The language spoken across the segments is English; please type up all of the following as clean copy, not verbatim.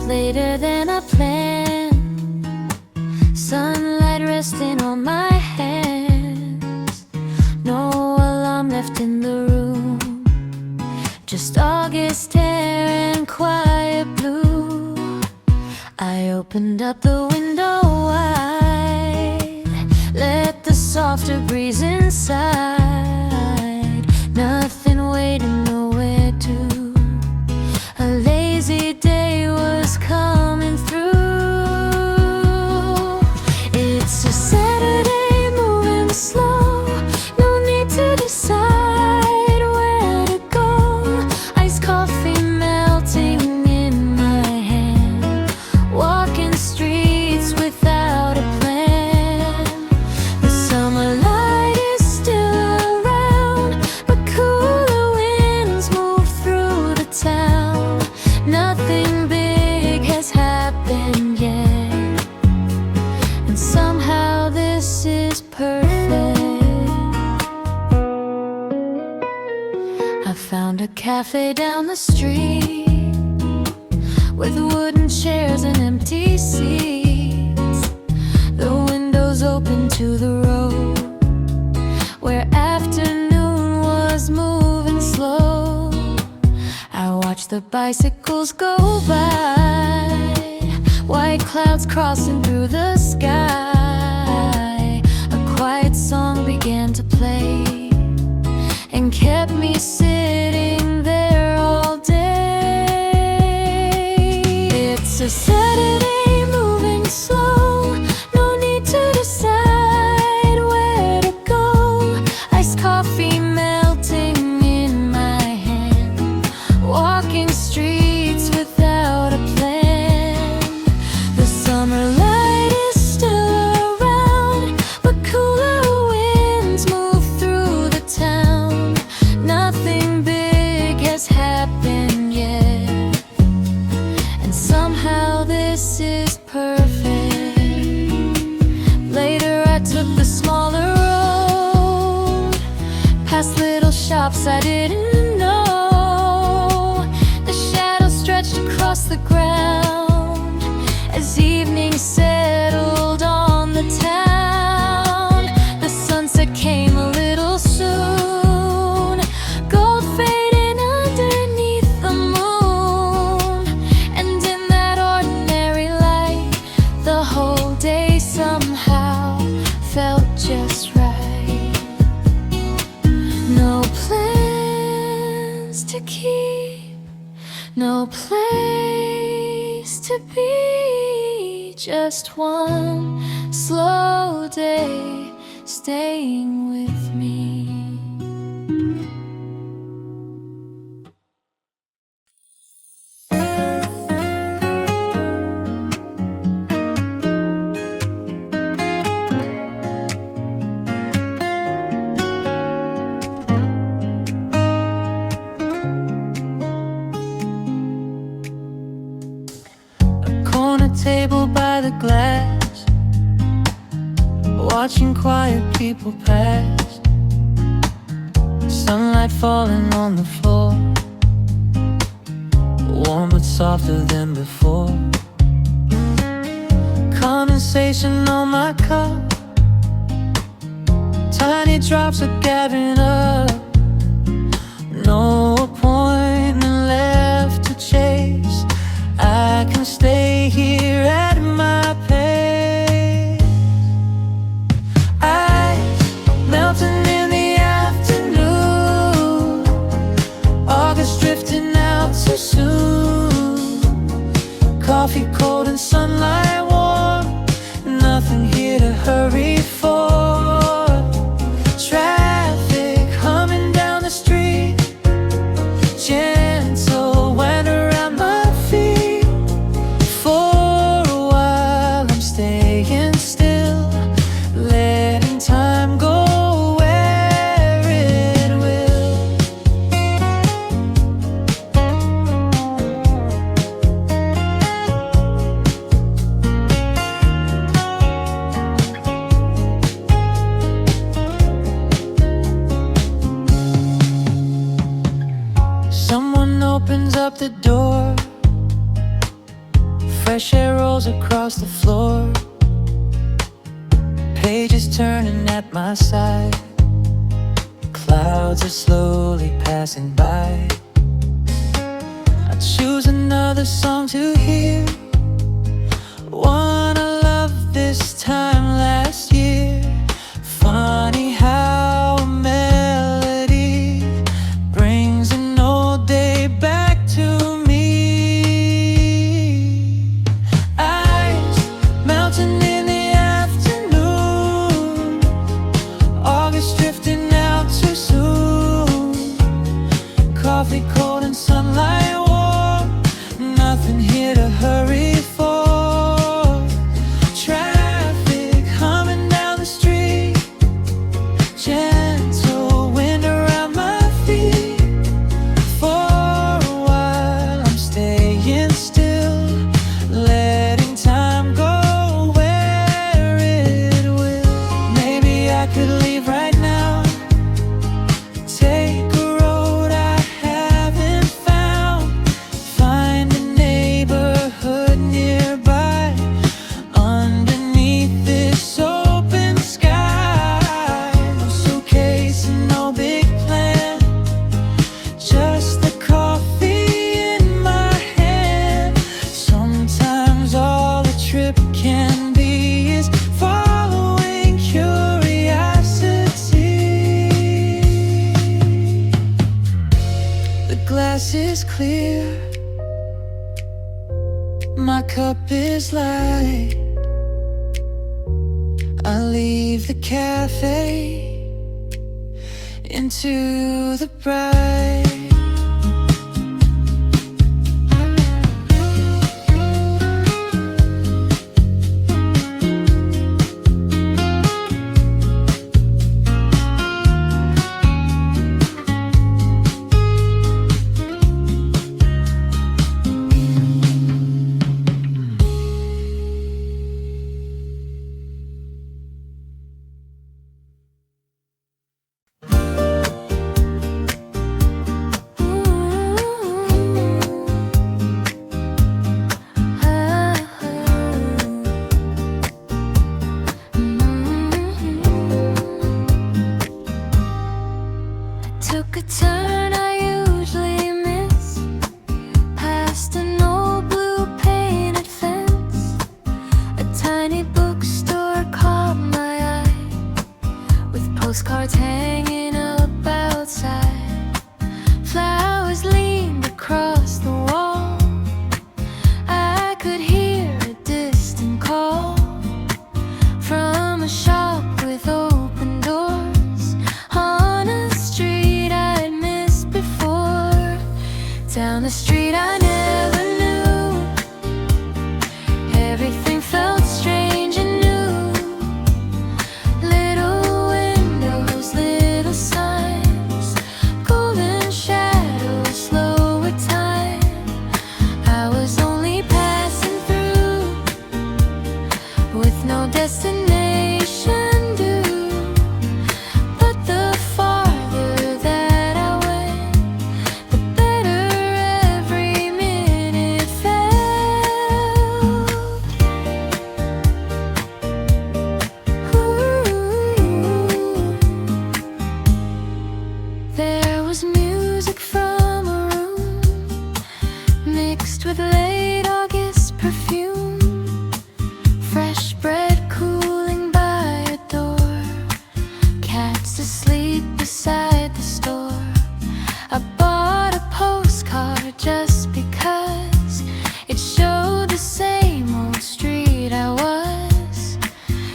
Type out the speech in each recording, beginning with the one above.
later than I planned. Sunlight resting on my hands. No alarm left in the room. Just August air and quiet blue. I opened up the window wide, let the softer breeze inside. Nothing waiting, nowhere to. A lazy day was coming through. It's a Saturday, moving slow. No need to decide where to go. Iced coffee melting in my hand. Walking streets without a plan. The summer light is still around, but cooler winds move through the town. Nothing big has happened yet, and somehow this is perfect. I found a cafe down the street with wooden chairs and empty seats. The windows open to the road where afternoon was moving slow. I watch the bicycles go by, white clouds crossing through the sky. A quiet song began to play and kept me sitting there all day. It's a Saturday, moving slow. No need to decide where to go. Iced coffee melting in my hand. Walking streets without a plan. The summer light is still around, but cooler winds move through the town. Nothing big has happened yet, and somehow this is perfect. Later I took the smaller road, past little shops I didn't know. The shadows stretched across the ground as evening settled on the town. The sunset came a little soon, gold fading underneath the moon. And in that ordinary light, the whole day somehow felt just right. No plans to keep, no place to be, just one slow day staying with me. Corner table by the glass, watching quiet people pass. Sunlight falling on the floor, warm but softer than before. Condensation on my cup, tiny drops are gathering up. No appointment left to chase. I can stay here at my pace. Ice melting in the afternoon, August drifting out too soon. Coffee cold and sunlight warm, nothing here to hurry for. Traffic humming down the street, gentle wind around my feet. For a while I'm staying still, letting time go where it will. Someone opens up the door, Fresh air rolls across the floor. Pages turning at my side. Clouds are slowly passing by. I choose another song to hear. One I loved this time last year. Funny how a melody brings an old day back to me. Ice melting in the afternoon. August drifting out too soon. Coffee cold and sunlight warm. Nothing here to hurry for. Traffic humming down the street. Gentle wind around my feet. For a while I'm staying still, letting time go where it will. Maybe I could leave right now. Take a road I haven't found. Find a neighborhood nearby. Underneath this open sky. No suitcase and no big plan. Just the coffee in my hand. Sometimes all a trip can be is following curiosity. The glass is clear. My cup is light. I leave the cafe into the bright. Took a turn I usually miss, past an old blue painted fence. A tiny bookstore caught my eye, with postcards hanging up outside. Flowers leaned across the wall. I could hear a distant call from a shop with open doors on a street I'd missed before. Down the street I never knew. Everything felt strange and new. Little windows, little signs, golden shadows, slow with time. I was only passing through, with no destination due. But the farther that I went, the better every minute felt. Ooh. There was music from a room, mixed with late August perfume. Fresh bread cooling by a door, cats asleep beside the store. I bought a postcard just because it showed the same old street I was,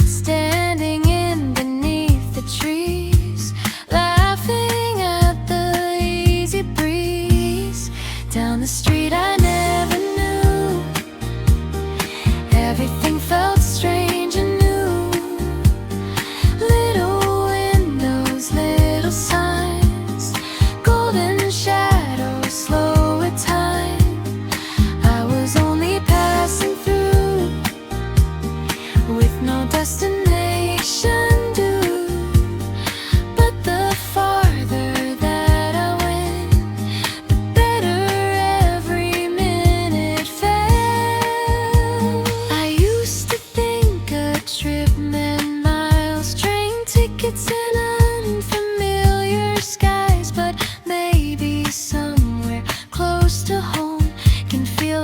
standing in beneath the trees, laughing at the easy breeze. Down the street I never knew. Everything felt strange and new. Little windows, little signs, golden shadows, slow with time. I was only passing through,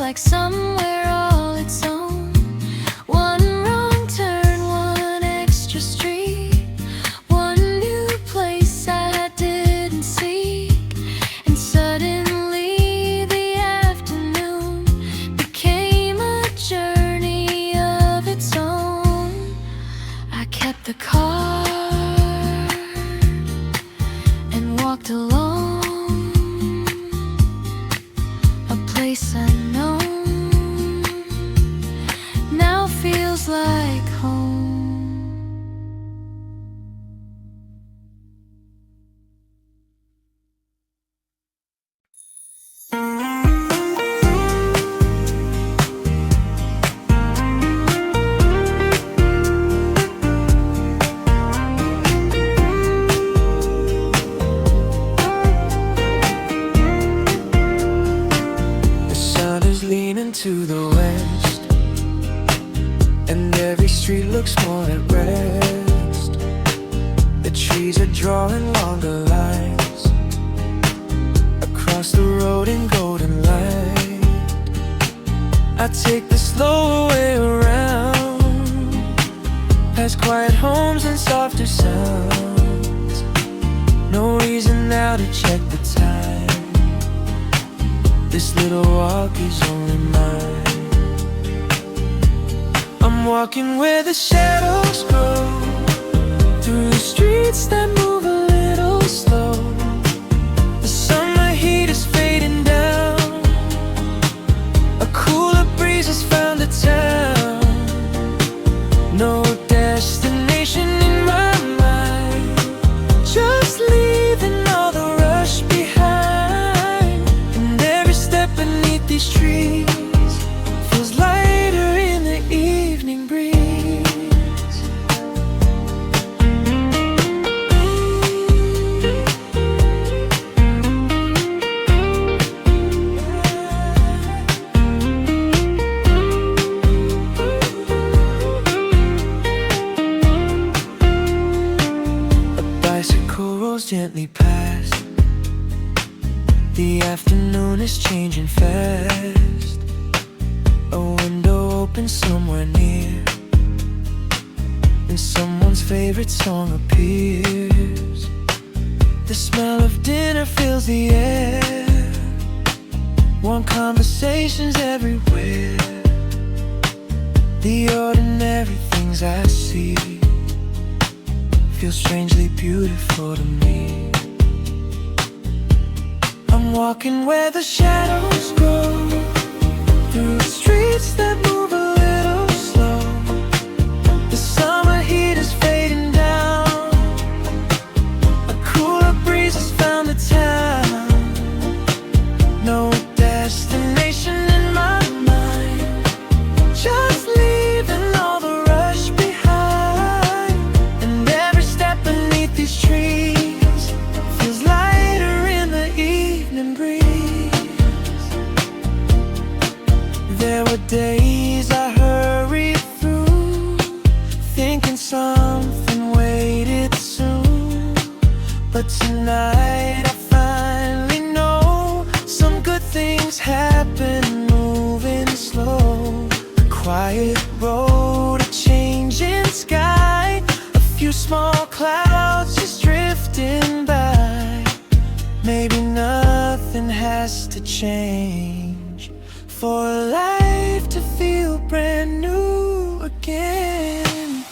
like somewhere all its own. One wrong turn, one extra street, one new place I didn't seek, and suddenly the afternoon became a journey of its own. I kept the car and walked alone, a place unknown now feels like home. Leaning to the west, and every street looks more at rest. The trees are drawing longer lines across the road in golden light. I take the slower way around, past quiet homes and softer sounds. No reason now to check the time. This little walk is only mine. I'm walking where the shadows grow, through the streets that move a little slow. The summer heat is fading down, a cooler breeze has found the town. No destination in my mind, just leaving all the rush behind. And every step beneath these trees feels lighter in the evening breeze. A bicycle rolls gently past. The afternoon is changing fast. A window opens somewhere near, and someone's favorite song appears. The smell of dinner fills the air, warm conversations everywhere. The ordinary things I see feel strangely beautiful to me. I'm walking where the shadows grow, through streets that move a little slow. The summer heat is fading down, a cooler breeze has found the town. No destination in my mind, just leaving all the rush behind. And every step beneath these trees feels lighter in the evening breeze. There were days I hurried through, thinking something waited soon. But tonight I finally know some good things happen moving slow. A quiet road, a changing sky, a few small clouds just drifting by. Maybe nothing has to change for life to feel brand new again.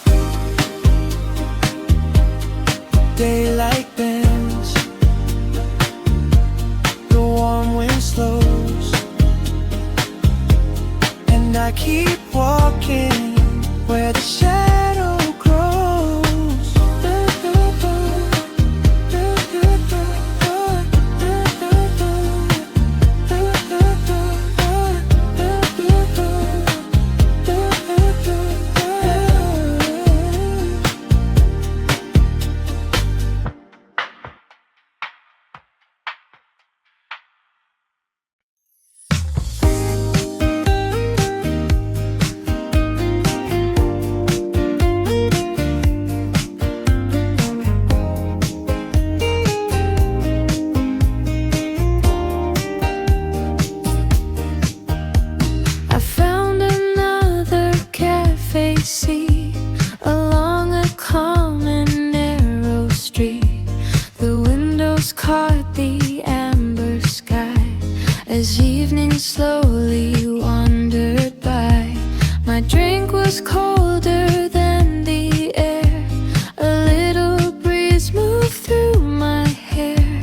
Daylight bends, the warm wind slows, and I keep walking where the shadow grows. slowly wandered by. My drink was colder than the air. A little breeze moved through my hair.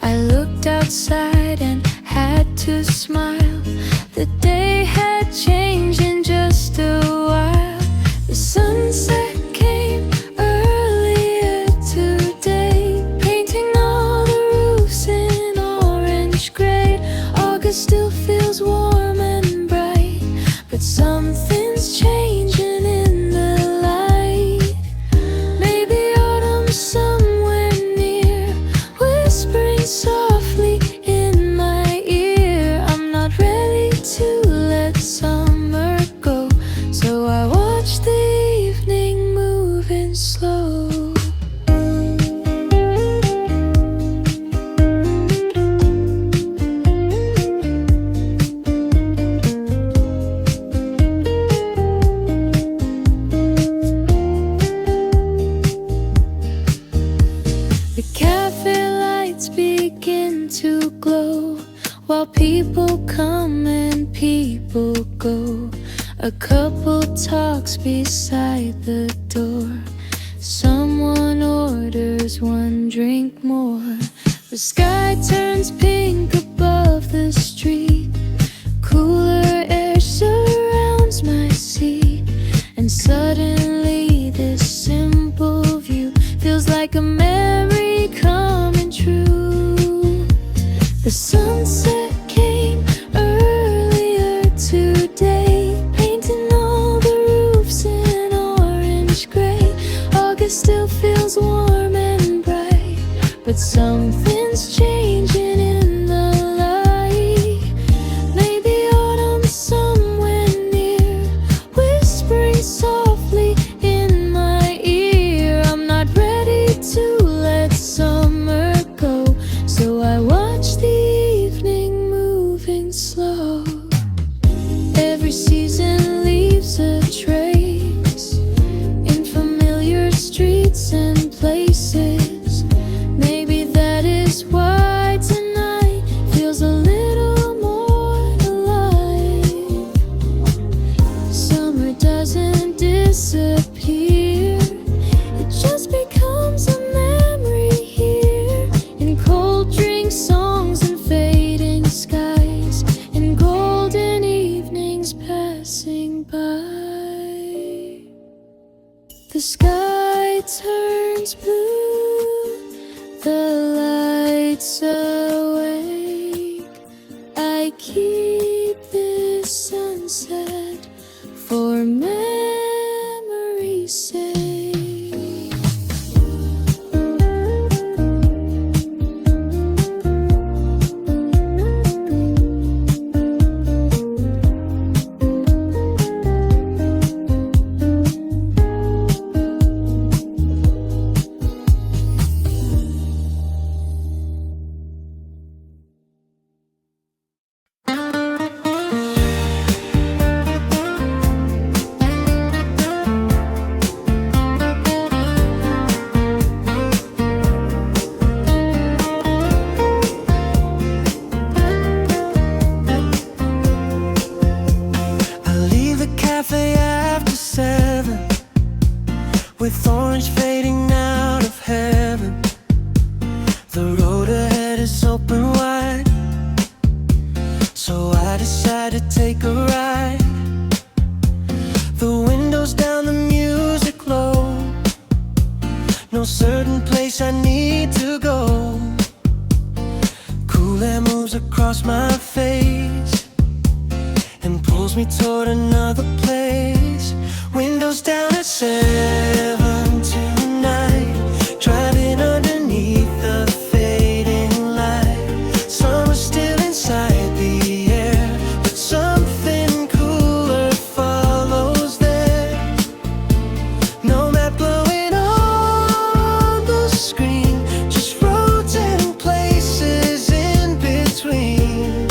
I looked outside and had to smile. The day had changed in just a while. The sunset came earlier today, painting all the roofs in orange gray. August still feels warm and bright, but something's changing in the light. Maybe autumn's somewhere near, whispering softly in my ear. I'm not ready to let summer go, so I watch the evening moving slow. The cafe lights begin to glow, while people come and people go. A couple talks beside the door. Someone orders one drink more. The sky turns pink above the street. Cooler air surrounds my seat, and suddenly this simple view feels like a memory coming true. The sunset came earlier today, painting all the roofs in orange gray. August still feels warm and bright, but something's changing in the light. Maybe autumn's somewhere near, whispering softly in my ear. I'm not ready to let summer go, so I watch the evening moving slow. Every season leaves a trace in familiar streets and places. Maybe that is why tonight feels a little more alive. Summer doesn't disappear, it just becomes a memory here, in cold drink songs and fading skies, in golden evenings passing by. The sky turns blue, the lights awake. I keep this sunset for memory's sake. I leave the cafe after 7, with orange fading out of heaven. The road ahead is open wide, so I decide to take a ride. The windows down, the music low, no certain place I need to go. Cool air moves across my face and pulls me toward another place. Windows down at 7 tonight, driving underneath the fading light. Summer's still inside the air, but something cooler follows there. No map blowing on the screen, just roads and places in between.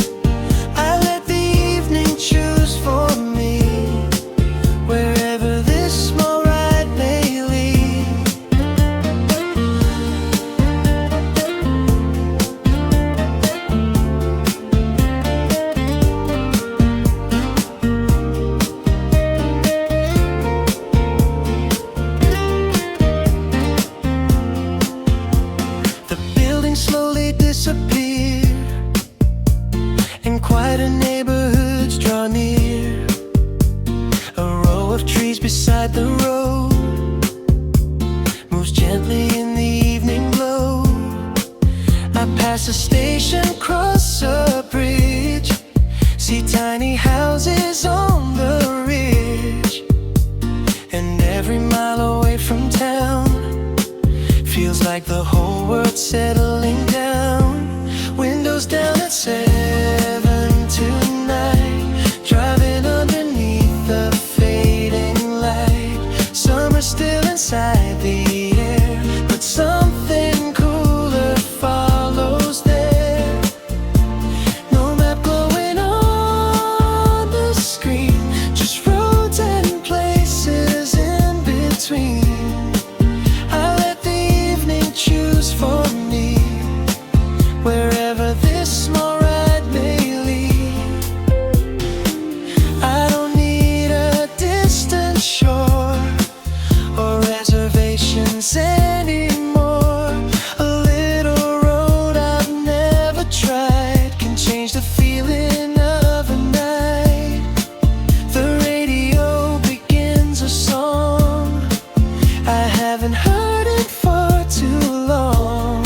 I let the evening choose for me, wherever this small ride may lead. beside the road, moves gently in the evening glow. I pass a station, cross a bridge, see tiny houses on the ridge. And every mile away from town feels like the whole world's settling down. Windows down at 7 tonight, driving underneath the fading light. Summer's still inside the air, but something cooler follows there. No map glowing on the screen, just roads and places in between. I let the evening choose for me, wherever this small ride may lead. I don't need a distant shore or reservations anymore. A little road I've never tried can change the feeling of a night. The radio begins a song I haven't heard it for too long,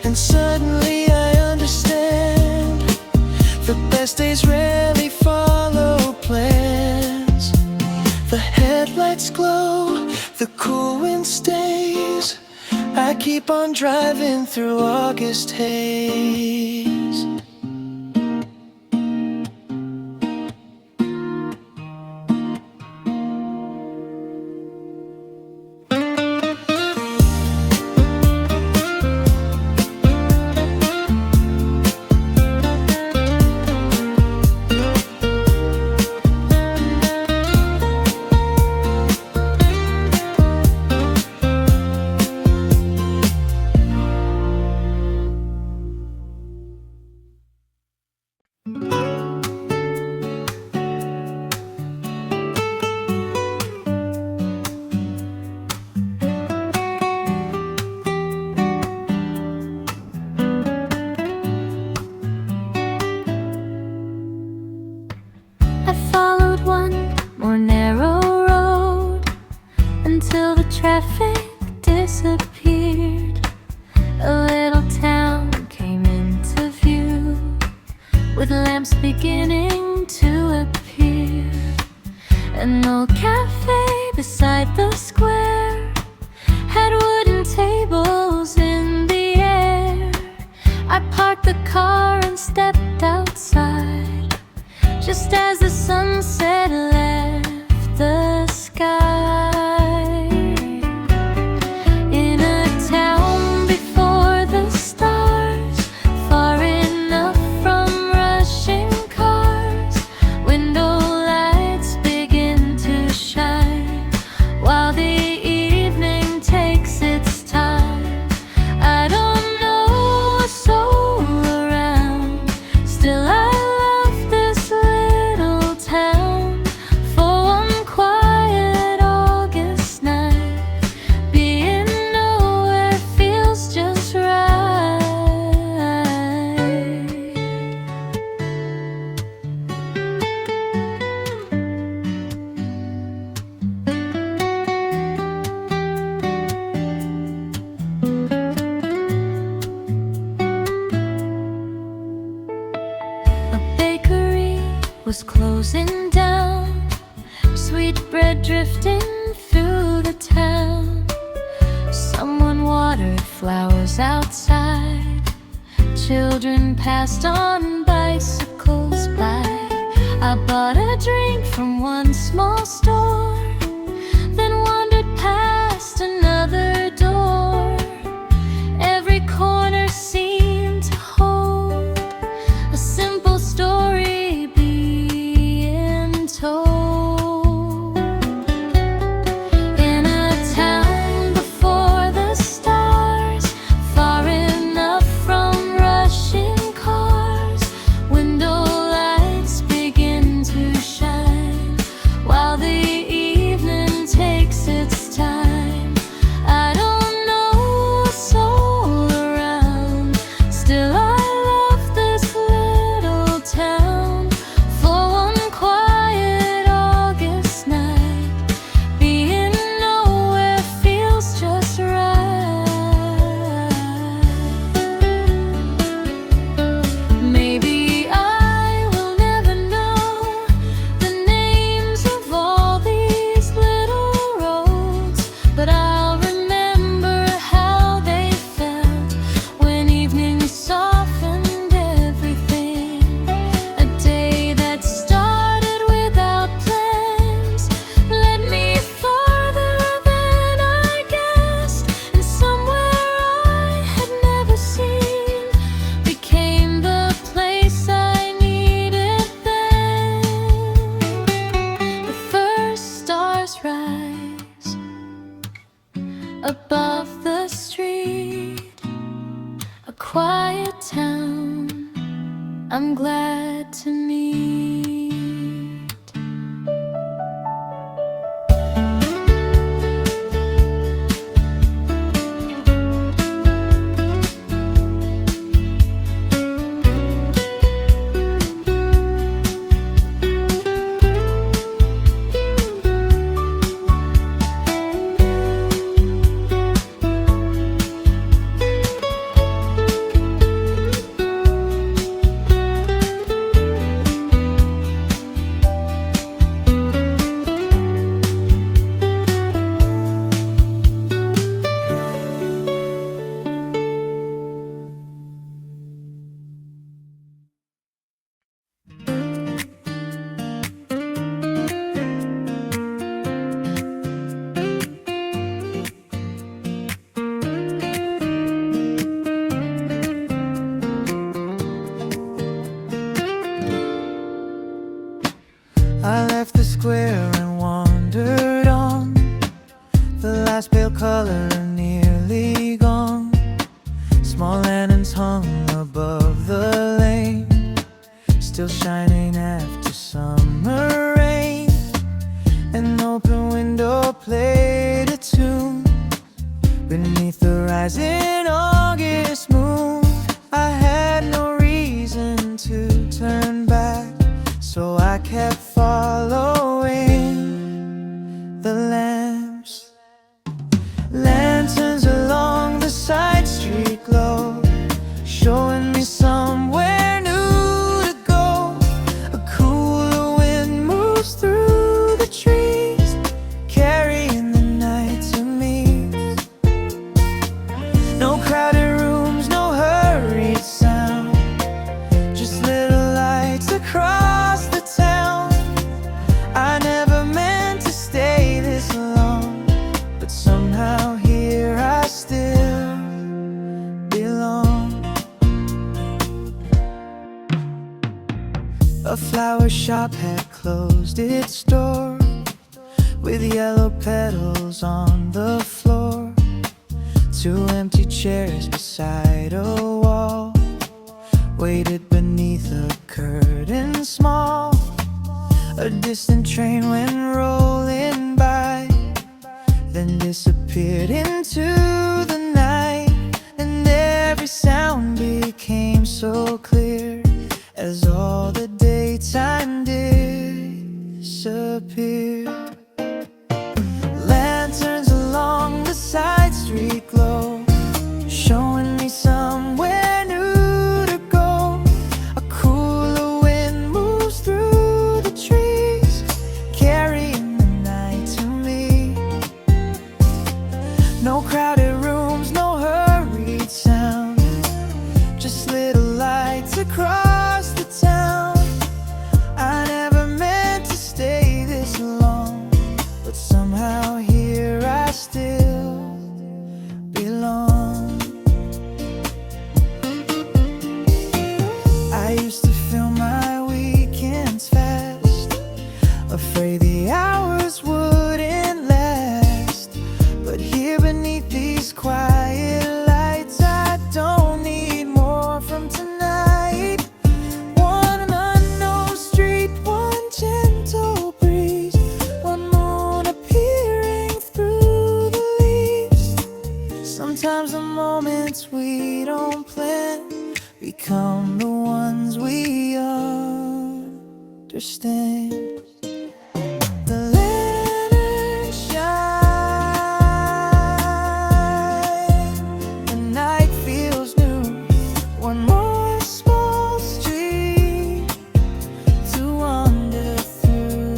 and suddenly I understand the best days rarely follow plans. The headlights glow, the cool wind stays. I keep on driving through August haze. I followed one more narrow road until the traffic disappeared. A little town came into view, with lamps beginning to appear. An old cafe beside the square had wooden tables in the air. I parked the car and stepped outside, just as the sunset left the sky. In a town before the stars, far enough from rushing cars, window lights begin to shine while the evening takes its time. I don't know a soul around, still I love this little town. For one quiet August night, being nowhere feels just right. A bakery was closing down, sweet bread drifting through the town. Someone watered flowers outside, children passed on bicycles by. I bought a drink from one small store, then wandered past another door. Every corner seemed to hold a simple story being told. In a town before the stars, far enough from rushing cars, window lights begin to I left the square and wandered on. The last pale color nearly gone. Small lanterns hung above the lane, still shining after summer rain. An open window played a tune beneath the rising August moon. I had no reason to turn back, so I kept following the lamps. Lanterns along the side street glow, showing me somewhere new to go. A cooler wind moves through the trees, carrying the night to me. No crowded rooms, no hurried sound, just little lights across the town. I never meant to stay this long, but somehow here I still belong. A flower shop had closed its door, with yellow petals on the floor. Two empty chairs beside a wall waited beneath a curtain small. A distant train went rolling by, then disappeared into the night. And every sound became so clear as all the daytime disappeared. Lanterns along the side street glow, showing me somewhere new to go. A cooler wind moves through the trees, carrying the night to me. No crowded rooms, no hurried sound, just little lights across the town. I never meant to stay this long, but somehow here I still belong. I used to fill my weekends fast, afraid the hours wouldn't last. But here beneath these quiet lights, I don't need more from tonight. One unknown street, one gentle breeze, one moon appearing through the leaves. Sometimes the moments we don't plan become the ones we understand. The lanterns shine, the night feels new. One more small street to wander through.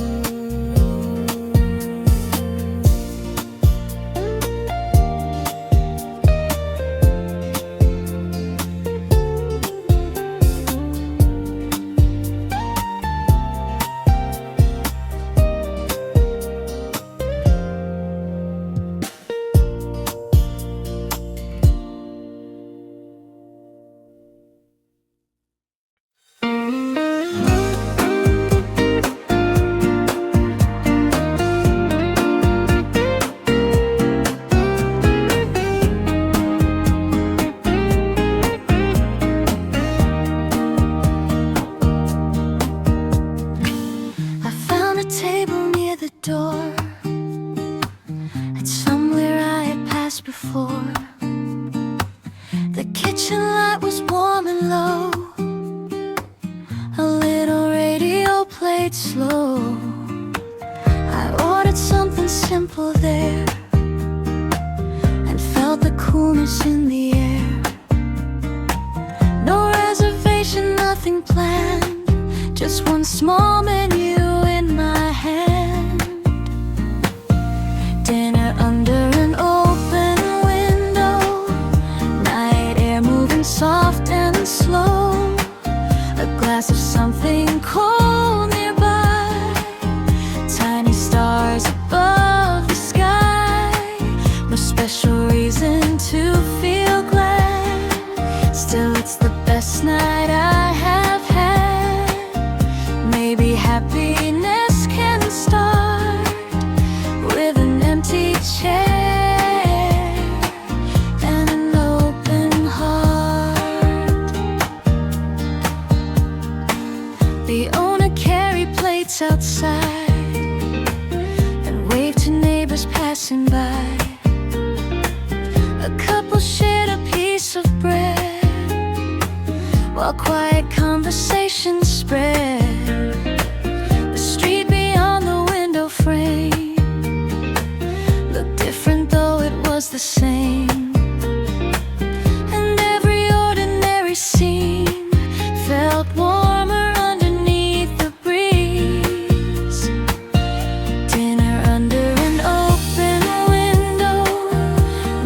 I found a table near the door. It's somewhere I had passed before. The kitchen light was warm and low. A little radio played slow. I ordered something simple there and felt the coolness in the air. No reservation, nothing planned, just one small menu in my hand. Dinner under an open window, night air moving soft and slow. A glass of something cold nearby, tiny stars above the sky. No special reason to feel glad, still it's the best night I have had. Maybe lights outside and wave to neighbors passing by. A couple shared a piece of bread while quiet conversations spread. The street beyond the window frame looked different though it was the same. And every ordinary scene felt warmer underneath the breeze. Dinner under an open window,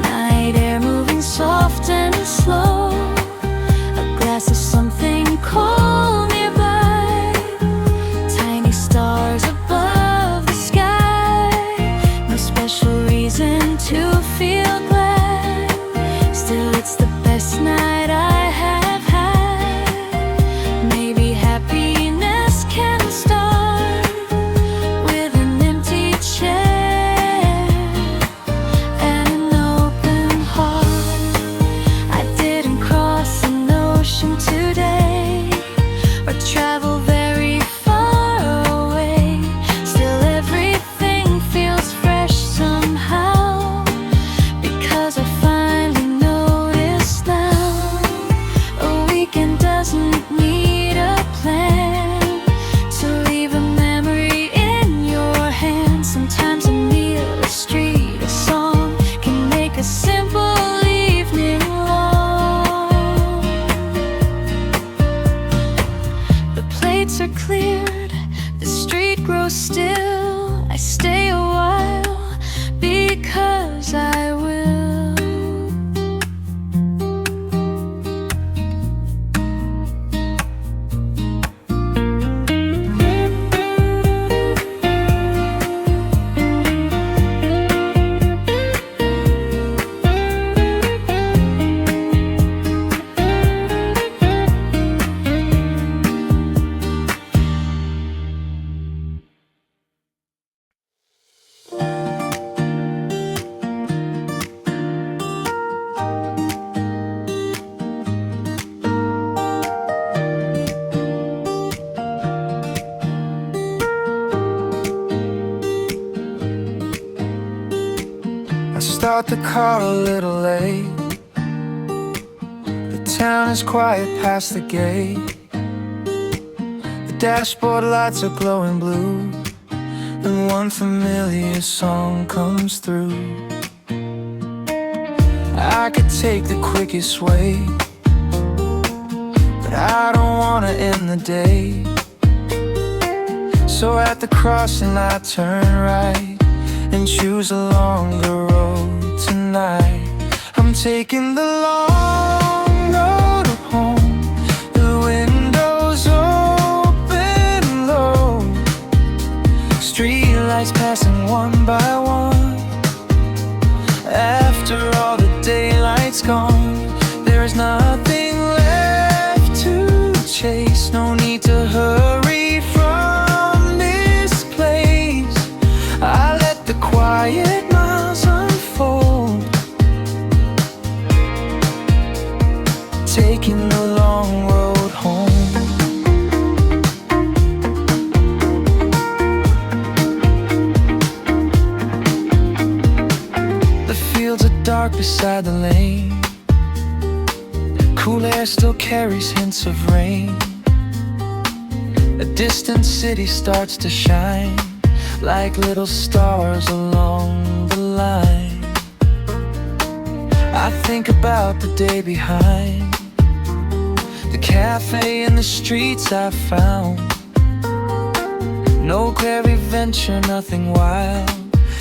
night air moving soft and slow. A glass of something cold nearby, tiny stars above the sky. No special reason to feel glad, still it's the best night I have had. Maybe happiness can start with an empty chair and an open heart. I didn't cross an ocean today or travel very far away. Still everything feels fresh somehow, because I finally noticed now a weekend doesn't need a plan to leave a memory in your hand. Sometimes a meal, a street, a song can make a simple evening long. The plates are cleared, the street grows still. I stay a while because I will. I start the car a little late. The town is quiet past the gate. The dashboard lights are glowing blue, and one familiar song comes through. I could take the quickest way, but I don't wanna end the day. So at the crossing I turn right and choose a longer road tonight. I'm taking the long road home. The windows open low, street lights passing one by one. After all the daylight's gone, there is nothing left to chase. No need to hurry from this place. I let the quiet miles unfold, taking the long road home. The fields are dark beside the lane. Cool air still carries hints of rain. A distant city starts to shine like little stars along the line. I think about the day behind, the cafe and the streets I found. No glary venture, nothing wild.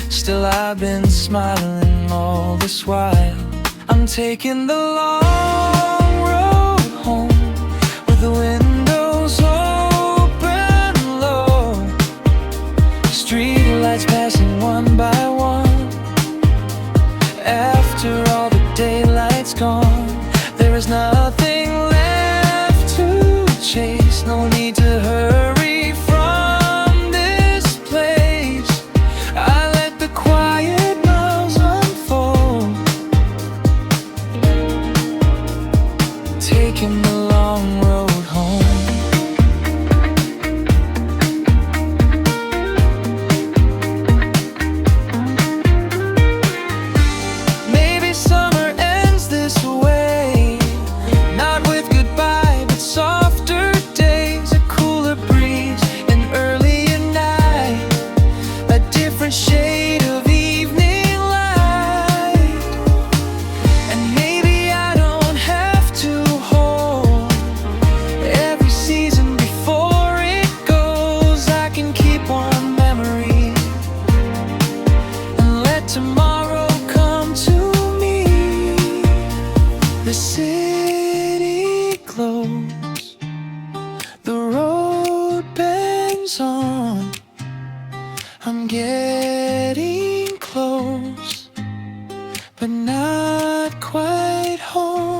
Still I've been smiling all this while. I'm taking the long road home with the windows open low, street lights passing one by one. After all the daylight's gone, there is nothing left to chase. No need to hurry from this place. I let the quiet miles unfold, taking the long road home. I'm getting close, but not quite home.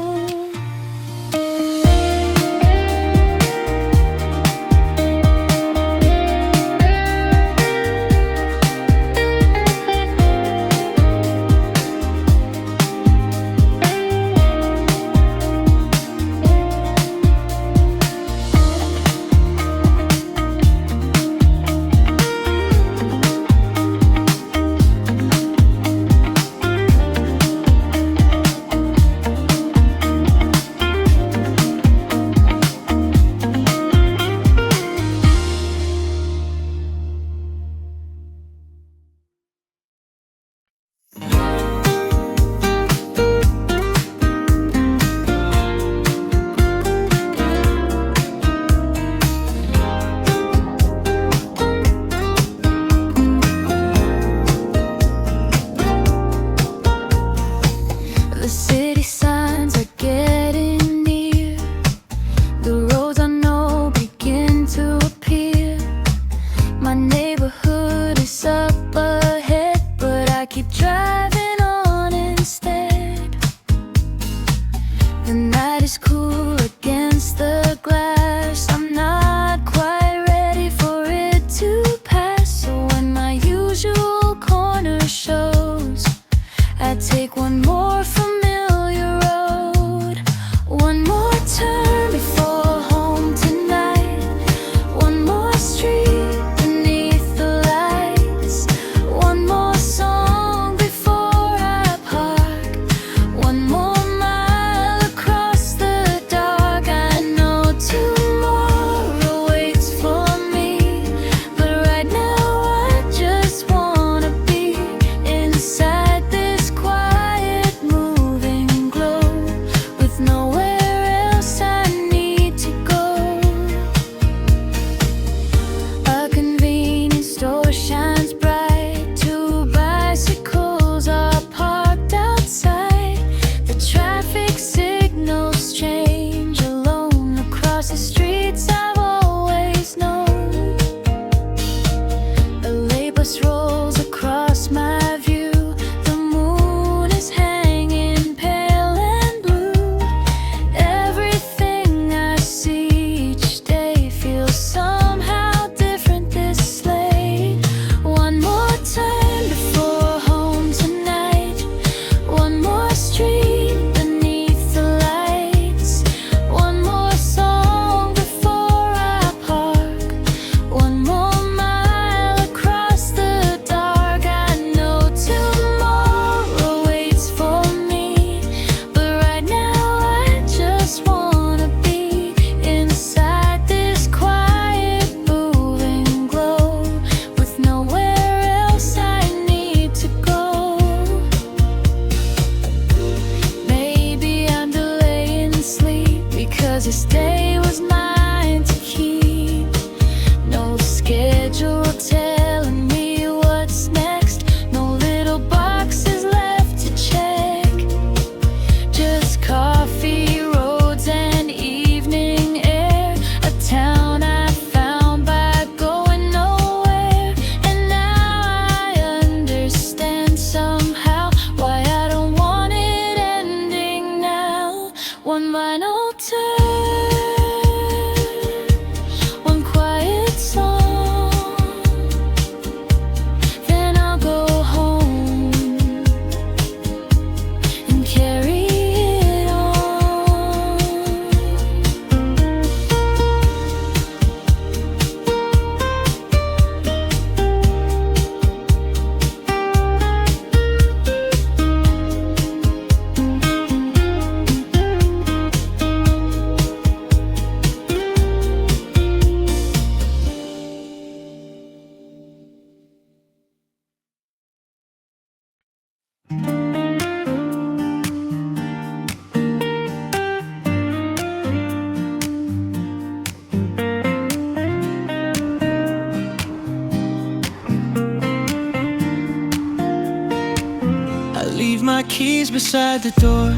my keys beside the door.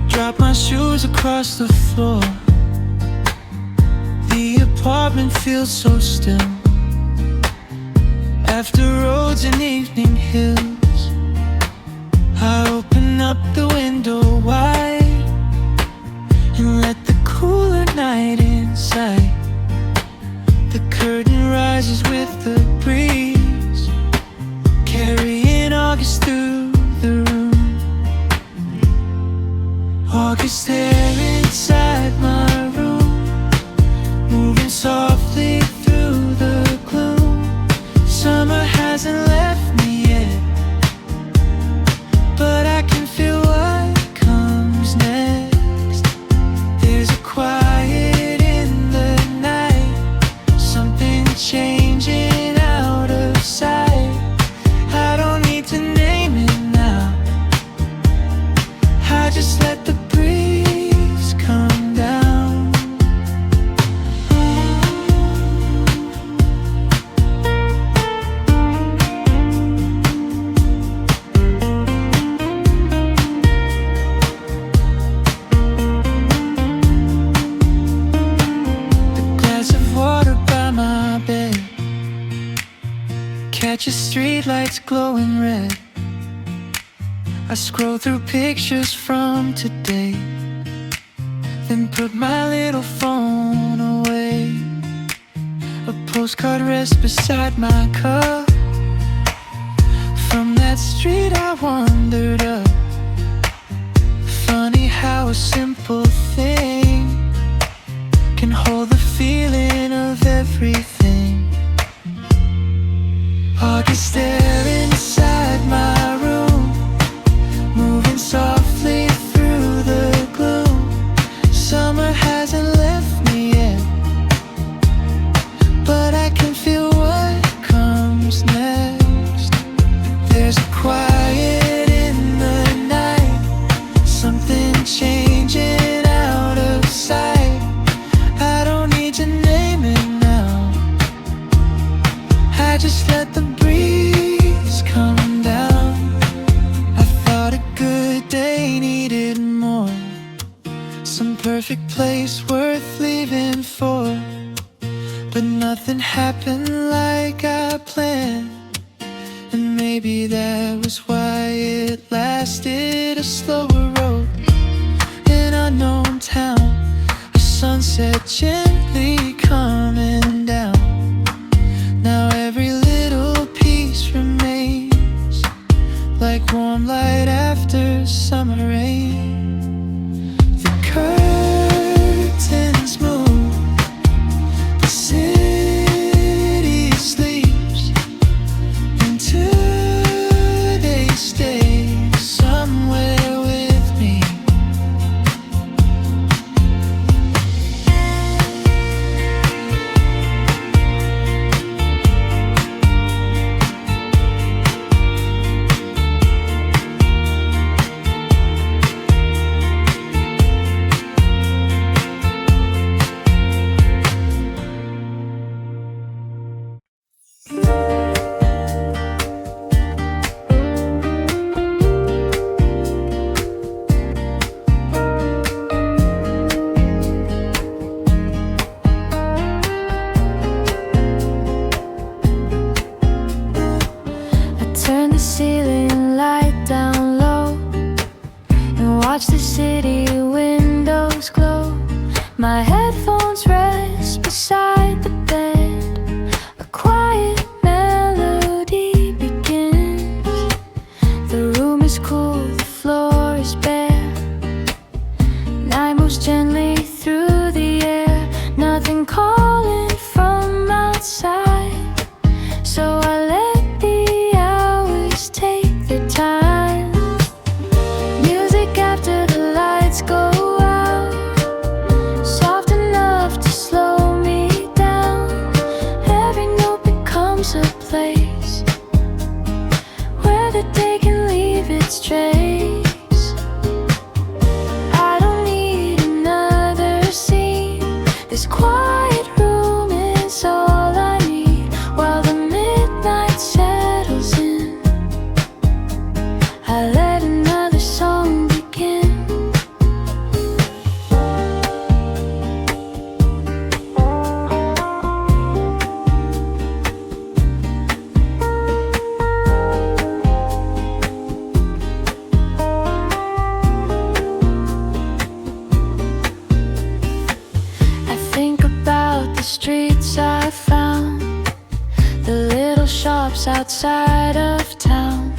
Drop my shoes across the floor. The apartment feels so still. After roads and evening hills, I open up the window wide and let the cooler night inside. The curtain rises with the breeze, carrying August through the room. August there inside my room, moving softly through the gloom. Summer hasn't left me yet, but I can feel what comes next. There's a quiet in the night, something changing out of sight. I don't need to name it now, I just let the breeze come down. The glass of water by my bed catches streetlights glowing red. I scroll through pictures from today, then put my little phone away. A postcard rests beside my cup, from that street I wandered up. Funny how a simple thing can hold the feeling of everything. August there inside my room, moving softly through the gloom. Summer hasn't left me yet, but I can feel what comes next. There's a quiet in the night, something changing out of sight. I don't need to name it now, I just let the breeze come down. I thought a good day needed more, some perfect place worth leaving for, but nothing happened like I planned. And maybe that was why it lasted. A slower road, an unknown town, a sunset gently coming down. Now every little piece remains, like warm light after summer rain. The curtains move, the city sleeps, and today stays somewhere with me. I turn the ceiling light down low and watch the city windows glow. My headphones rest beside the bed, a quiet melody begins. The room is cool, the floor is bare. Night moves gently through the air, nothing calling from outside. So I let the hours take their time. Music after the lights go out, soft and I found the little shops outside of town,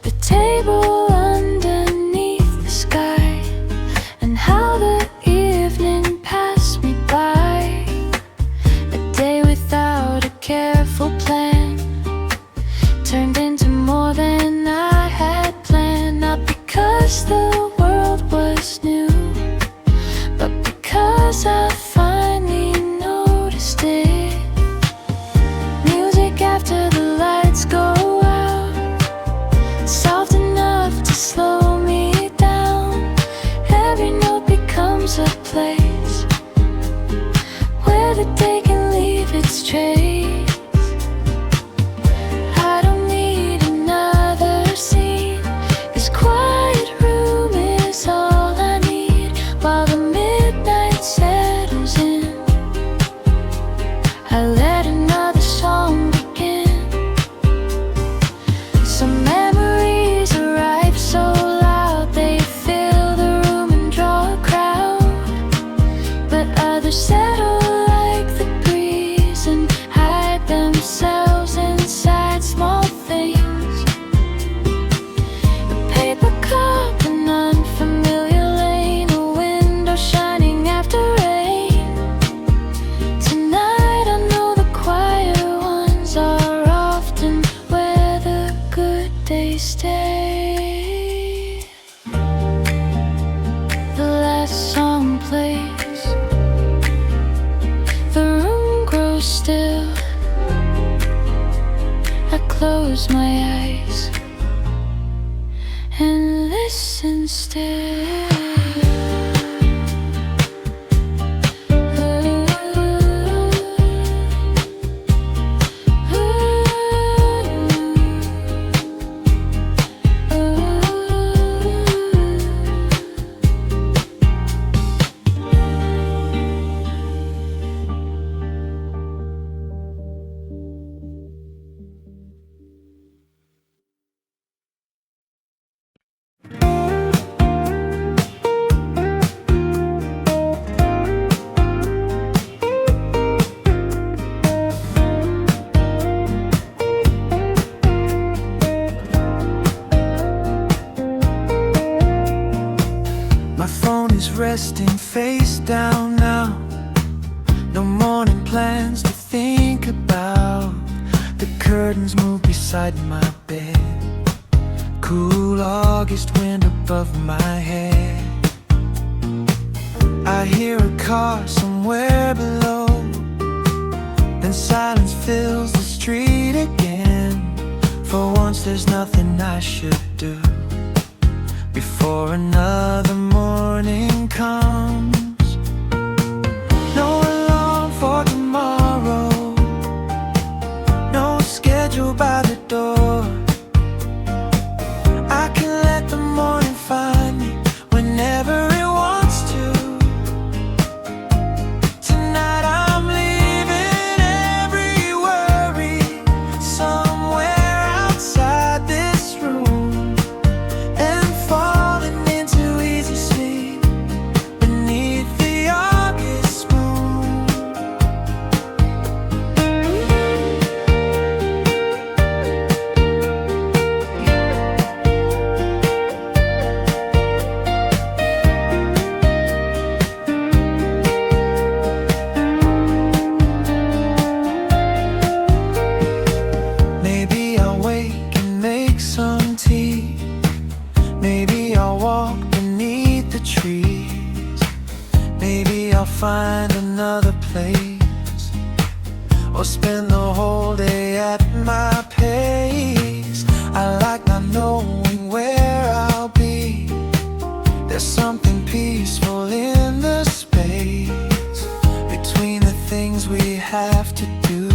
the table underneath the sky, and how the evening passed me by. A day without a careful plan turned into more than I had planned. Not because the world was new, but because I finally noticed it. Music after the lights go out, soft enough to slow me down. Every note becomes a place where the day can leave its trace. I don't need another scene, 'cause quiet room is all I need. While the midnight settles in, I let another song begin. Some memories arrive so loud they fill the room and draw a crowd, but others settle like the breeze and hide themselves inside small things. A paper cup, an unfamiliar lane, a window shining after rain. Tonight I know the quiet ones are often where the good days stay. The last song plays, the room grows still. I close my eyes and listen still. My phone is resting face down now. No morning plans to think about. The curtains move beside my bed. Cool August wind above my head. I hear a car somewhere below. Then silence fills the street again. For once there's nothing I should do before another morning comes. No alarm for tomorrow, no schedule by the door. I can let the morning find me whenever it wants to. Tonight I'm leaving every worry somewhere outside this room, and falling into easy sleep beneath the August moon. Maybe I'll wake and make some tea. Maybe I'll walk beneath the trees. Maybe I'll find another place, or spend the whole day at my pace. I like not knowing where I'll be. There's something peaceful in the space between the things we have to do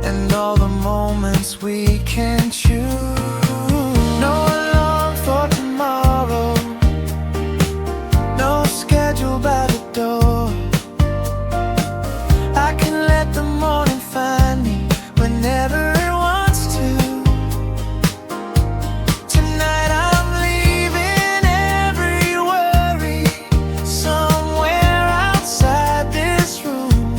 and all the moments we can choose. No alarm for tomorrow, no schedule by the door. I can let the morning find me whenever it wants to. Tonight I'm leaving every worry somewhere outside this room,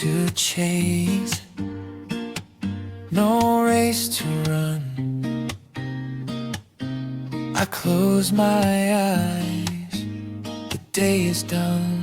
to chase, no race to run. I close my eyes, the day is done.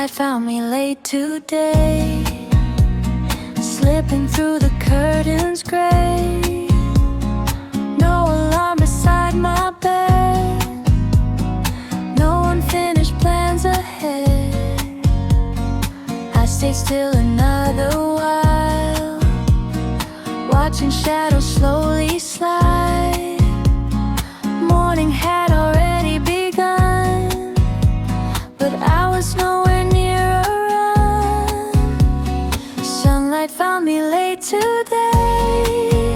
Found me late today, slipping through the curtains gray. No alarm beside my bed, no unfinished plans ahead. I stay still another while, watching shadows slowly slide. Morning had already begun, but I was nowhere near. Found me late today,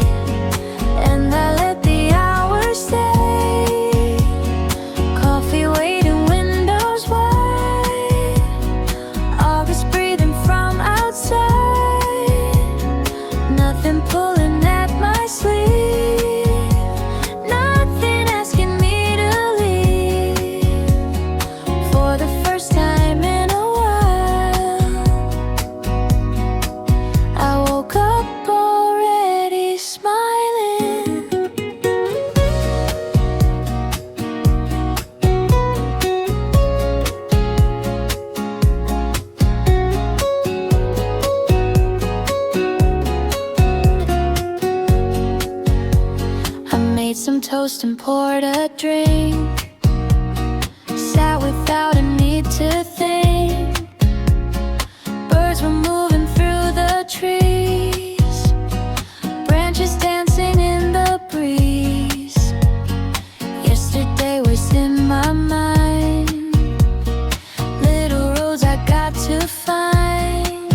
and I let the hours stay. Coffee waiting, windows wide, August breathing from outside. Nothing pulling at my sleeve, nothing asking me to leave. For the first time in a while, I woke up already smiling. I made some toast and poured a drink, sat without a need to think. Birds were moving through the trees, branches dancing in the breeze. Yesterday was in my mind, little roads I got to find,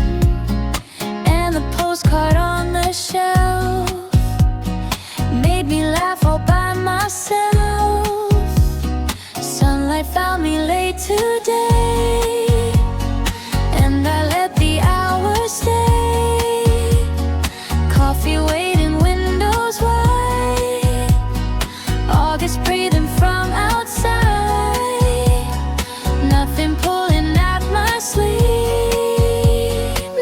and the postcard on the shelf made me laugh all by myself. Sunlight found me late today, and I let the hours stay. Coffee waiting, windows wide, August breathing from outside. Nothing pulling at my sleeve,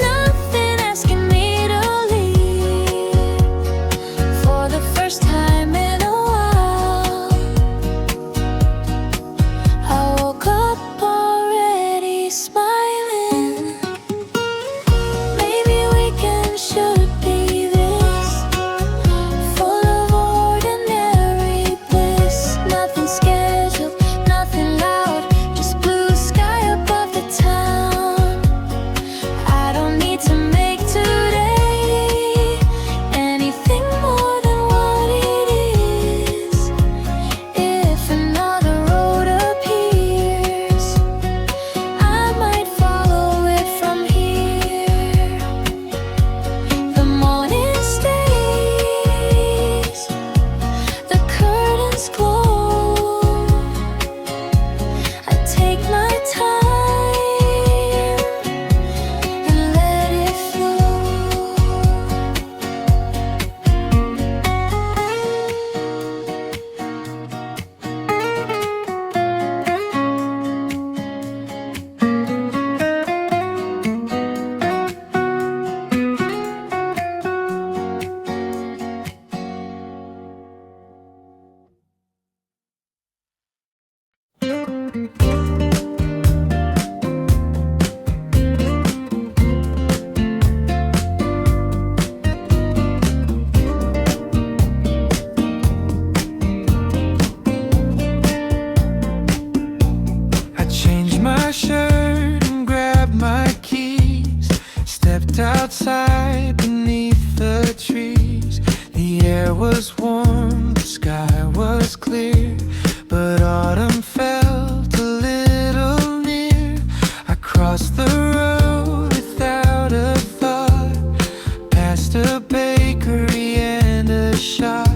nothing asking me to leave. For the first time in a while, I woke up already smiling. Maybe weekend should be this, full of ordinary bliss. Nothing scheduled, nothing loud, just blue sky above the town. I don't need to make today anything more than what it is. If another road appears, I might follow it from here. The morning stays, the curtains glow. I take my time and let it flow. I changed my shirt and grabbed my keys, stepped outside beneath the trees. The air was warm, the sky was clear, but autumn felt a little near. I crossed the road without a thought, past a bakery and a shop,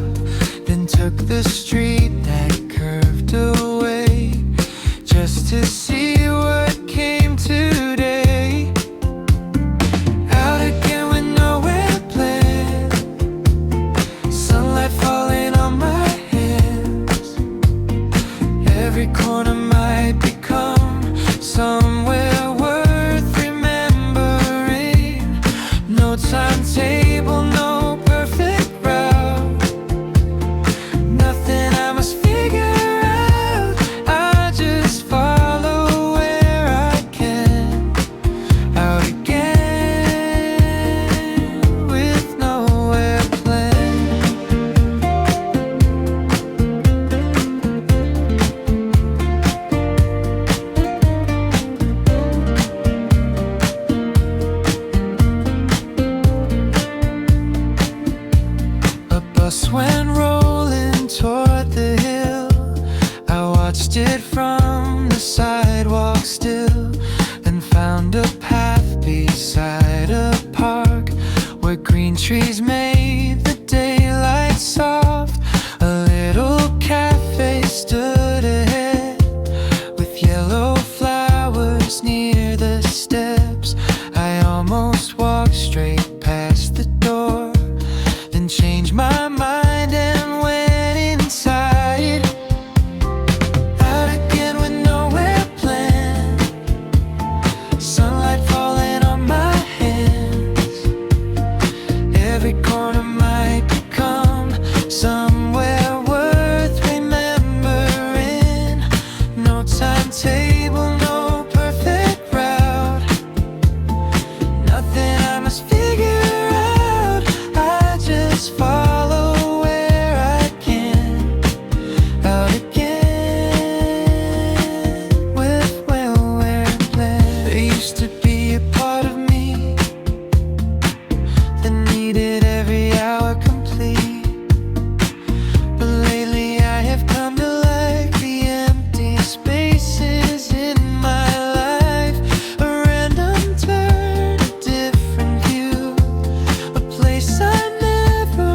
then took the street that curved away, just to see what came today. Out again with nowhere planned, sunlight falling on my hands. Every corner might become somewhere worth remembering. No timetable, no perfect route, nothing I must figure out. I just follow where I can. Out again with nowhere planned. A bus went rolling toward the hill. I watched it from the sidewalk still, then found a path beside a park where green trees made the daylight soft. A little cafe stood ahead with yellow flowers near the steps. I almost walked straight past the door, then changed my mind and went inside. Out again with nowhere planned, sunlight falling on my hands. Every corner might become somewhere worth remembering. No timetable, no perfect route, nothing I must figure out. I just follow where I can. Out again with nowhere planned. There used to be a part of me that needed every hour complete, but lately I have come to like the empty spaces in my life. A random turn, a different view, a place I never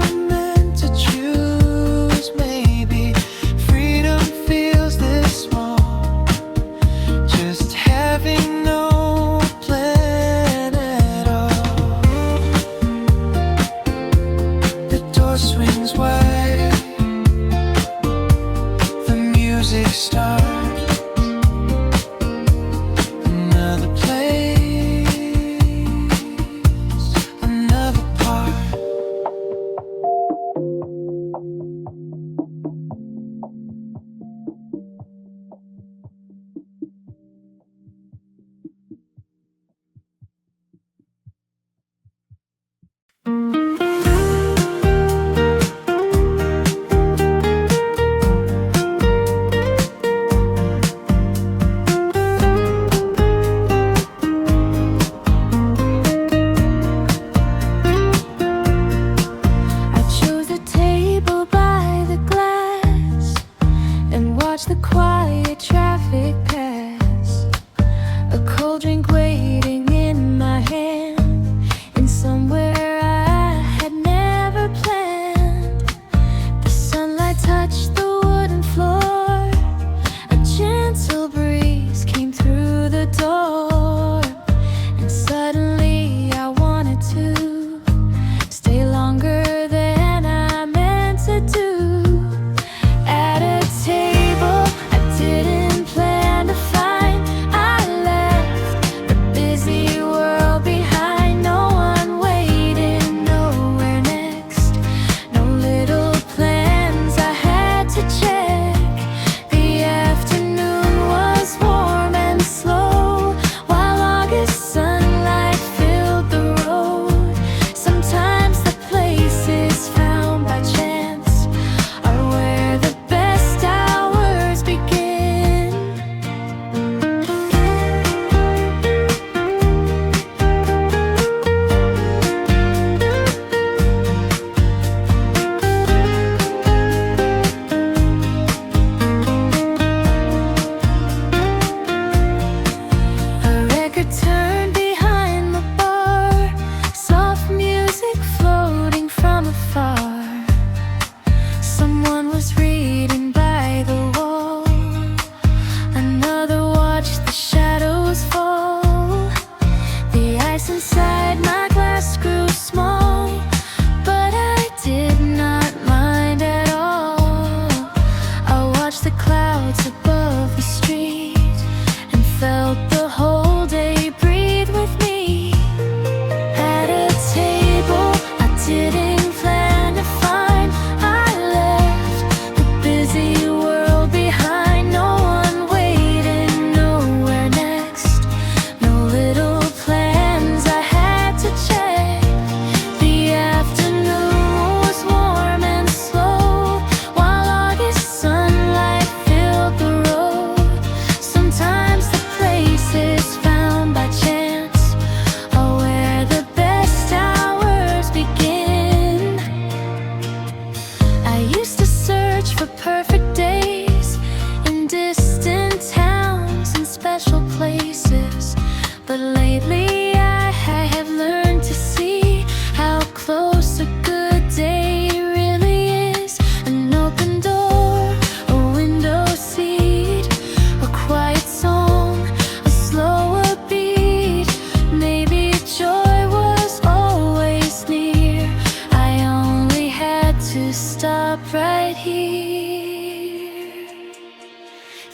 to stop right here.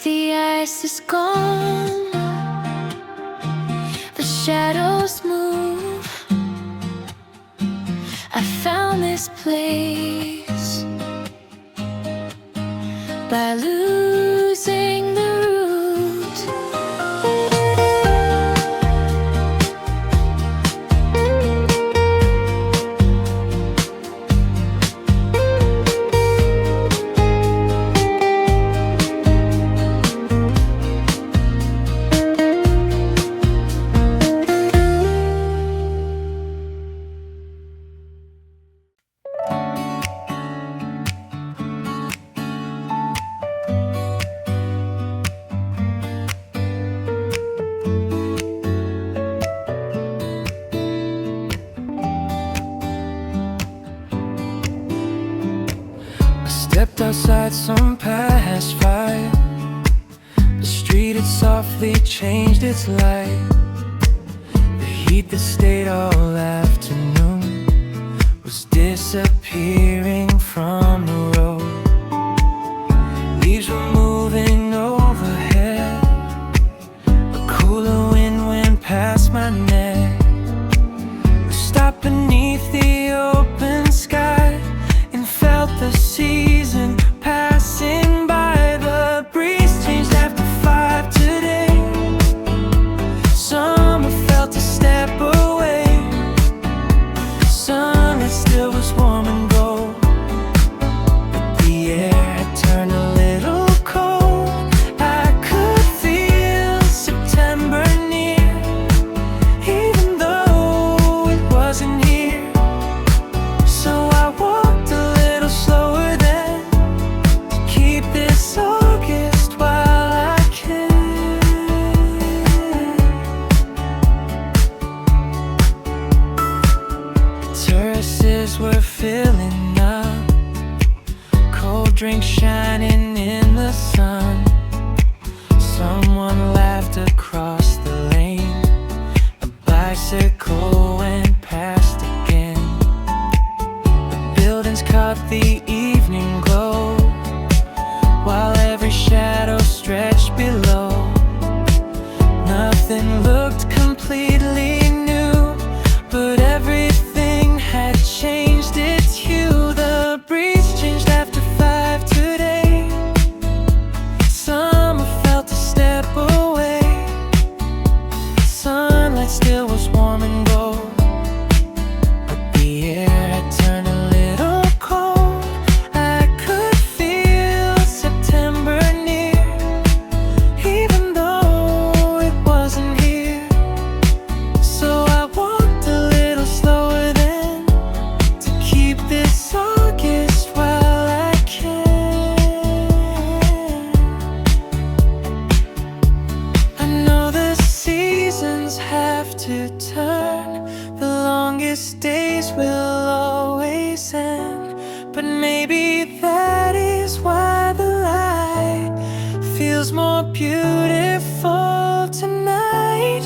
The ice is gone, the shadows move. I found this place by losing the route. Stepped outside some past 5. The street had softly changed its light. The heat that stayed all afternoon was disappearing from the road. Leaves were moving overhead. A cooler wind went past my neck. We stopped beneath the open sky and felt the season passing by. The breeze changed after 5 today. Summer felt a step away. Sunlight still was warm and gold, but the air had turned a little cold. I could feel September near, even though it wasn't here. So I walked a little slower then, to keep this August while I can. Terraces were filling up, cold drinks shining in the sun. Someone laughed across the lane. A bicycle went past again. Buildings caught the evening glow, while every shadow stretched below. Nothing looked completely new, but everything had changed its hue. The breeze changed after 5 today. Summer felt a step away. Sunlight still was warm and gold, but the air had turned a little cold. I could feel September near, even though it wasn't here. So I walked a little slower then, to keep this August while I can. I know the seasons have to turn, the longest days will always end. But maybe that is why the light feels more beautiful tonight.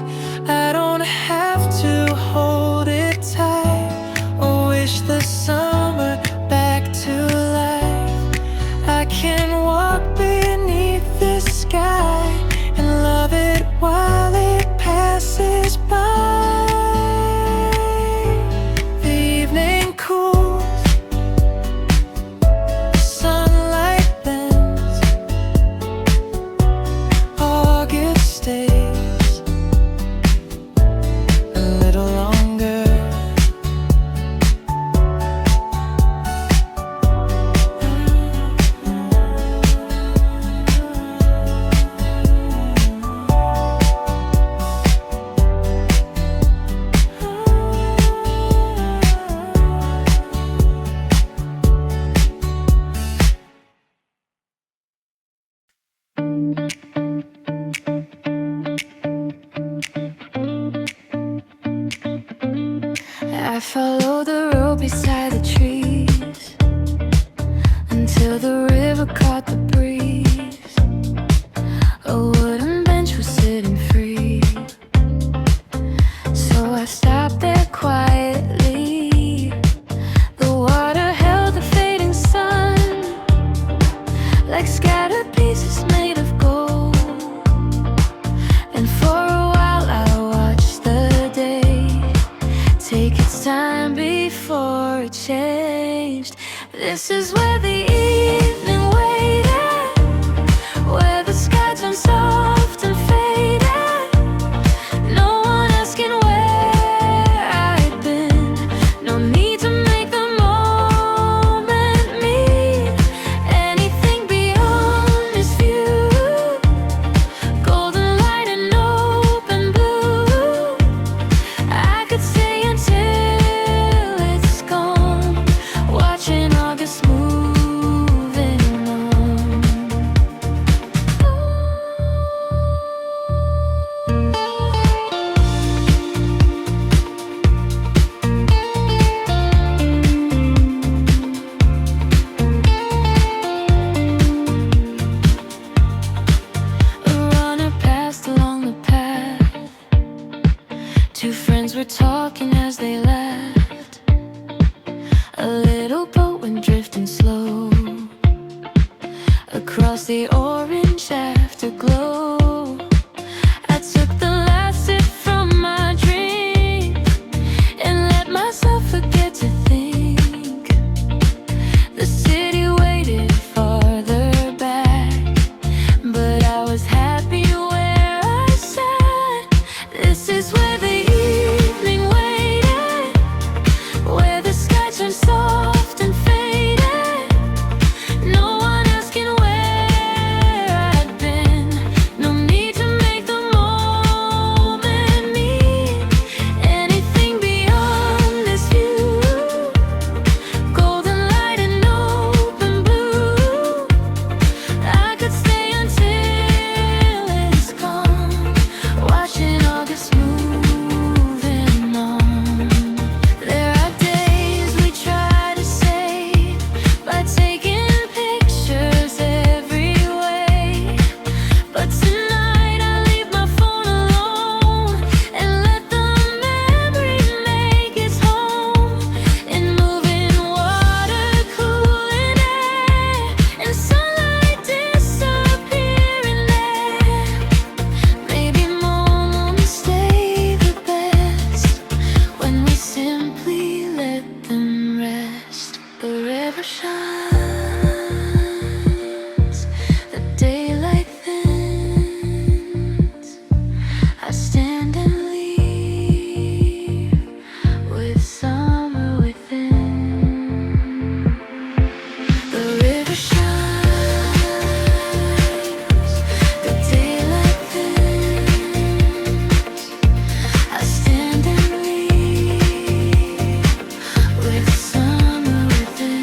I don't have to hold it tight or wish the summer back to life. I can walk beneath the sky and love it while it passes by. The evening cools, sunlight bends, August stays a little longer. I follow the road beside the trees until the river caught the breeze. A wooden bench was sitting free, so I stopped there quietly. The water held the fading is where the evening waited, where the sky turned soft and faded. No one asking where I'd been. No need to make the moment mean anything beyond this view. Golden light and open blue. I could stay until it's gone, watching August moving on. A runner passed along the path. Two friends were talking as they laughed. A little boat went drifting slow across the orange afterglow. I took the last sip from my drink and let myself forget to think. The city waited farther back, but I was happy where I sat. This is where the evening waited, where the sky turned soft and faded. No one asking where I'd been. No need to make the moment mean anything beyond this view. Golden light and open blue. I could stay until it's gone, watching August moving on. There are days we try to save by taking pictures every way, but tonight I leave my phone alone and let the memory make its home in moving water, cooling air, and sunlight disappearing there. Maybe moments stay the best when we simply let them rest. The river shines, the daylight thins. I stand and leave with summer within. The river shines, the daylight thins. I stand and leave with summer within.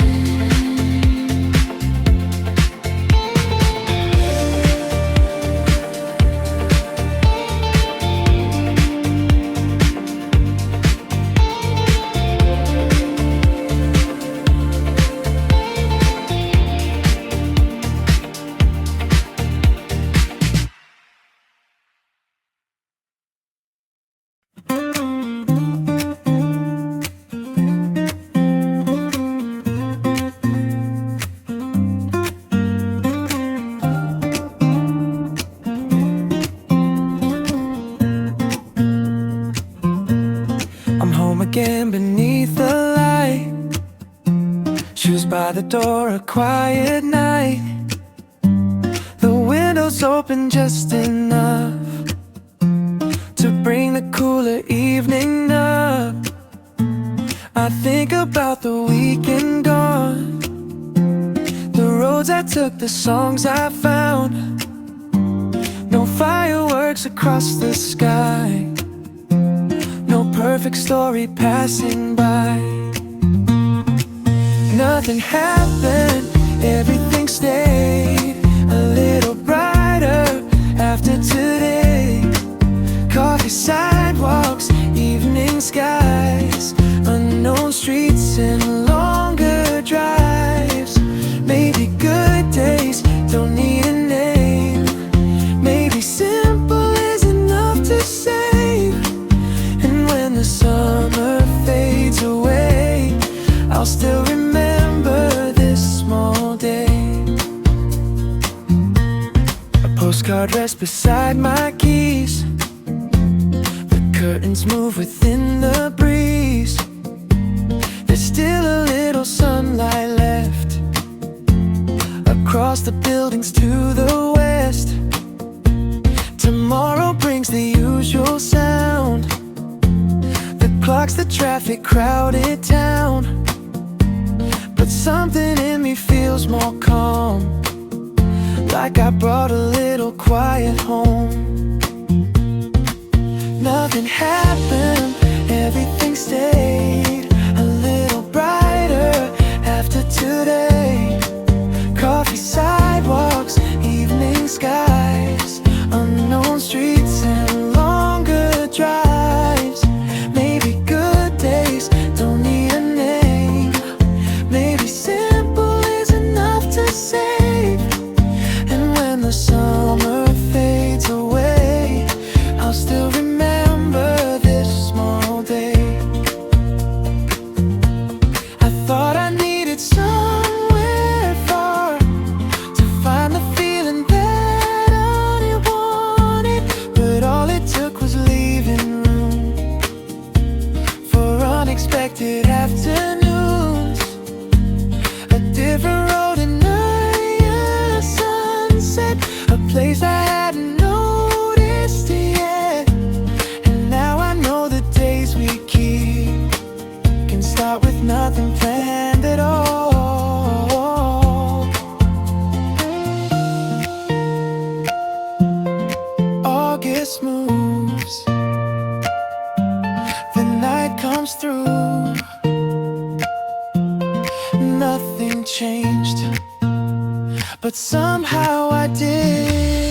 I'm home again beneath the light. Shoes by the door, a quiet night. The windows open just enough to bring the cooler evening up. I think about the weekend gone, the roads I took, the songs I found. No fireworks across the sky, no perfect story passing by. Nothing happened, everything stayed a little brighter after today. Coffee sidewalks, evening skies, unknown streets and longer drives. Maybe good days don't need a name. Maybe simple is enough to save. And when the summer fades away, I'll still remember this small day. A postcard rests beside my keys. The curtains move within the breeze. There's still a little sunlight left, across the buildings to the west. Tomorrow brings the usual sound, the clocks, the traffic, crowded town. But something in me feels more calm, like I brought a little quiet home. Nothing happened, everything stayed a little brighter after today. Coffee, sidewalks, evening skies, unknown streets and longer drives. Maybe good days don't need a name. Maybe simple is enough to save. And when the summer fades away, I'll still remember this small day. I thought I needed somewhere far to find the feeling that I wanted, but all it took was leaving room for unexpected afternoons. A different road and a sunset, a place I hadn't noticed yet. And now I know the days we keep can start with nothing planned at all. August moves, the night comes through. Nothing changed, but somehow I did.